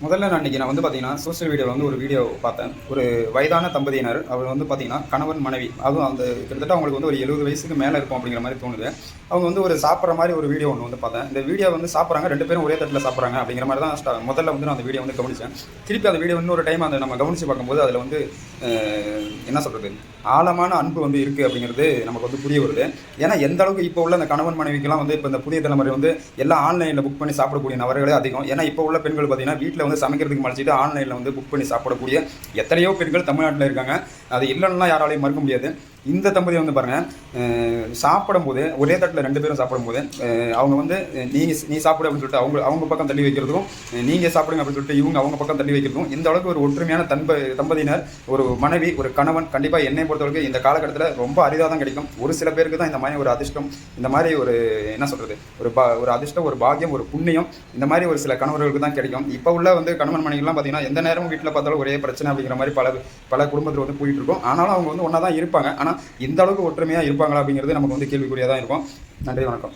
முதல்ல நான் வந்து பார்த்தீங்கன்னா, சோசியல் மீடியாவில் வந்து ஒரு வீடியோ பார்த்தேன். ஒரு வயதான தம்பதியினர். அவர் வந்து பார்த்தீங்கன்னா, கணவன், மனைவி. அதுவும் அந்த கிட்டத்தட்ட அவங்களுக்கு வந்து ஒரு 70 வயசுக்கு மேல இருக்கும் அப்படிங்கிற மாரி தோணுது. அவங்க வந்து ஒரு சாப்பிடுற மாரி ஒரு வீடியோ ஒண்ணு வந்து பார்த்தேன். இந்த வீடியோ வந்து சாப்பிடுறாங்க. 2 பேரும் ஒரே தட்டுல சாப்பிடுறாங்க அப்படிங்கிற மாரி தான் முதல்ல வந்து நான் அந்த வீடியோ வந்து கவனிச்சேன். திருப்பி அந்த வீடியோ இன்னொரு டைம் அந்த நம்ம கவனிச்சு பார்க்கும்போது, அதில வந்து என்ன சொல்றது? ஆழமான அன்பு வந்து இருக்கு அப்படிங்கிறது நமக்கு வந்து புரிய வருது. ஏன்னா, எந்த அளவுக்கு இப்போ உள்ள அந்த கணவன் மனைவிக்கெல்லாம் வந்து இப்ப இந்த புதிய தலைமுறை வந்து எல்லாம் ஆன்லைன்ல புக் பண்ணி சாப்பிடக்கூடிய நபர்களே அதிகம். ஏன்னா, இப்போ உள்ள பெண்கள் பார்த்தீங்கன்னா, வீட்ல வந்து சமைக்கிறதுக்கு மறைச்சிட்டு ஆன்லைன்ல வந்து புக் பண்ணி சாப்பிடக்கூடிய எத்தனையோ பெண்கள் தமிழ்நாட்டில் இருக்காங்க. அது இல்லைன்னா யாராலையும் மறுக்க முடியாது. இந்த தம்பதி வந்து பாருங்க, சாப்பிடும்போது ஒரே தட்டில் 2 பேரும் சாப்பிடும்போது அவங்க வந்து நீ சாப்பிடு அப்படின்னு சொல்லிட்டு அவங்க அவங்க பக்கம் தள்ளி வைக்கிறதும், நீங்கள் சாப்பிடுங்க அப்படின்னு சொல்லிட்டு இவங்க அவங்க பக்கம் தள்ளி வைக்கிறதும், இந்த அளவுக்கு ஒரு ஒற்றுமையான தம்பதியினர், ஒரு மனைவி, ஒரு கணவன் கண்டிப்பாக என்னை பொறுத்தவரைக்கும் இந்த காலகட்டத்தில் ரொம்ப அரிதாக தான் கிடைக்கும். ஒரு சில பேருக்கு தான் இந்த மாதிரி ஒரு அதிர்ஷ்டம், இந்த மாதிரி ஒரு என்ன சொல்கிறது, ஒரு அதிர்ஷ்டம், ஒரு பாக்கியம், ஒரு புண்ணியம் இந்த மாதிரி ஒரு சில கணவர்களுக்கு தான் கிடைக்கும். இப்போ உள்ள வந்து கணவன் மனைவிலாம் பார்த்தீங்கன்னா எந்த நேரமும் வீட்டில் பார்த்தாலும் ஒரே பிரச்சனை அப்படிங்கிற மாதிரி பல குடும்பத்தில் வந்து போயிட்டு இருக்கும். ஆனாலும் அவங்க வந்து ஒன்றா தான் இருப்பாங்க. ஆனால் இந்த அளவுக்கு ஒற்றுமையாக இருப்பாங்களா அப்படிங்கிறது நமக்கு வந்து கேள்விக்குறியாக தான் இருக்கும். நன்றி, வணக்கம்.